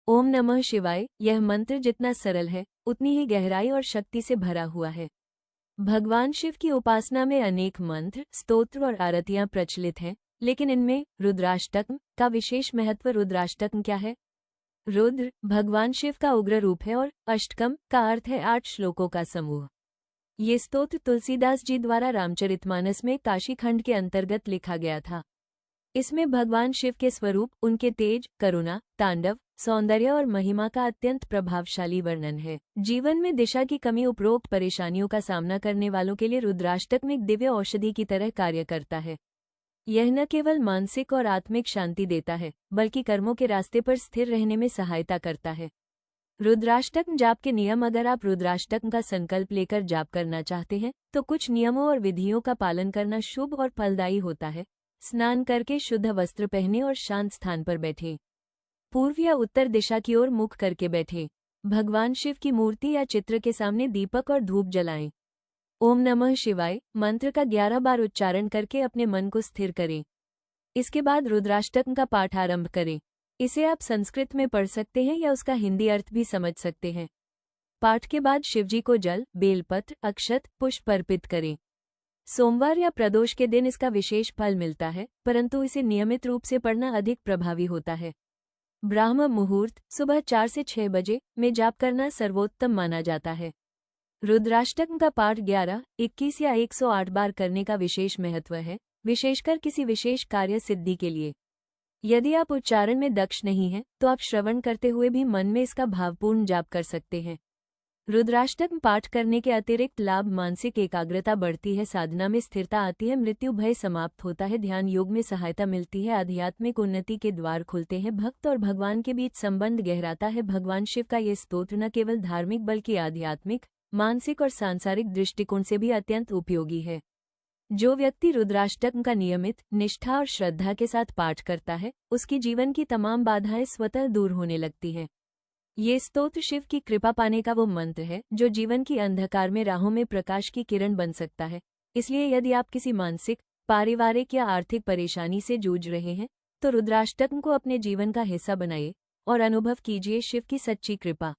ओम नमः शिवाय। यह मंत्र जितना सरल है उतनी ही गहराई और शक्ति से भरा हुआ है। भगवान शिव की उपासना में अनेक मंत्र, स्तोत्र और आरतियां प्रचलित हैं, लेकिन इनमें रुद्राष्टकम का विशेष महत्व। रुद्राष्टकम क्या है? रुद्र भगवान शिव का उग्र रूप है और अष्टकम का अर्थ है 8 श्लोकों का समूह। ये स्तोत्र तुलसीदास जी द्वारा रामचरितमानस में काशी खंड के अंतर्गत लिखा गया था। इसमें भगवान शिव के स्वरूप, उनके तेज, करुणा, तांडव, सौंदर्य और महिमा का अत्यंत प्रभावशाली वर्णन है। जीवन में दिशा की कमी, उपरोक्त परेशानियों का सामना करने वालों के लिए रुद्राष्टकम एक दिव्य औषधि की तरह कार्य करता है। यह न केवल मानसिक और आत्मिक शांति देता है, बल्कि कर्मों के रास्ते पर स्थिर रहने में सहायता करता है। रुद्राष्टकम जाप के नियम। अगर आप रुद्राष्टकम का संकल्प लेकर जाप करना चाहते हैं तो कुछ नियमों और विधियों का पालन करना शुभ और फलदायी होता है। स्नान करके शुद्ध वस्त्र पहने और शांत स्थान पर बैठें। पूर्व या उत्तर दिशा की ओर मुख करके बैठें। भगवान शिव की मूर्ति या चित्र के सामने दीपक और धूप जलाएं। ओम नमः शिवाय मंत्र का 11 बार उच्चारण करके अपने मन को स्थिर करें। इसके बाद रुद्राष्टकम का पाठ आरंभ करें। इसे आप संस्कृत में पढ़ सकते हैं या उसका हिंदी अर्थ भी समझ सकते हैं। पाठ के बाद शिवजी को जल, बेलपत्र, अक्षत, पुष्प अर्पित करें। सोमवार या प्रदोष के दिन इसका विशेष फल मिलता है, परंतु इसे नियमित रूप से पढ़ना अधिक प्रभावी होता है। ब्राह्म मुहूर्त सुबह 4 से 6 बजे में जाप करना सर्वोत्तम माना जाता है। रुद्राष्टकम का पाठ 11, 21 या 108 बार करने का विशेष महत्व है, विशेषकर किसी विशेष कार्य सिद्धि के लिए। यदि आप उच्चारण में दक्ष नहीं हैं, तो आप श्रवण करते हुए भी मन में इसका भावपूर्ण जाप कर सकते हैं। रुद्राष्टकम पाठ करने के अतिरिक्त लाभ: मानसिक एकाग्रता बढ़ती है, साधना में स्थिरता आती है, मृत्यु भय समाप्त होता है, ध्यान योग में सहायता मिलती है, आध्यात्मिक उन्नति के द्वार खुलते हैं, भक्त और भगवान के बीच संबंध गहराता है। भगवान शिव का ये स्तोत्र न केवल धार्मिक बल्कि आध्यात्मिक, मानसिक और सांसारिक दृष्टिकोण से भी अत्यंत उपयोगी है। जो व्यक्ति रुद्राष्टकम का नियमित, निष्ठा और श्रद्धा के साथ पाठ करता है, उसकी जीवन की तमाम बाधाएं स्वतः दूर होने लगती हैं। ये स्तोत्र शिव की कृपा पाने का वो मंत्र है जो जीवन की अंधकार में राहों में प्रकाश की किरण बन सकता है। इसलिए यदि आप किसी मानसिक, पारिवारिक या आर्थिक परेशानी से जूझ रहे हैं तो रुद्राष्टकम को अपने जीवन का हिस्सा बनाइए और अनुभव कीजिए शिव की सच्ची कृपा।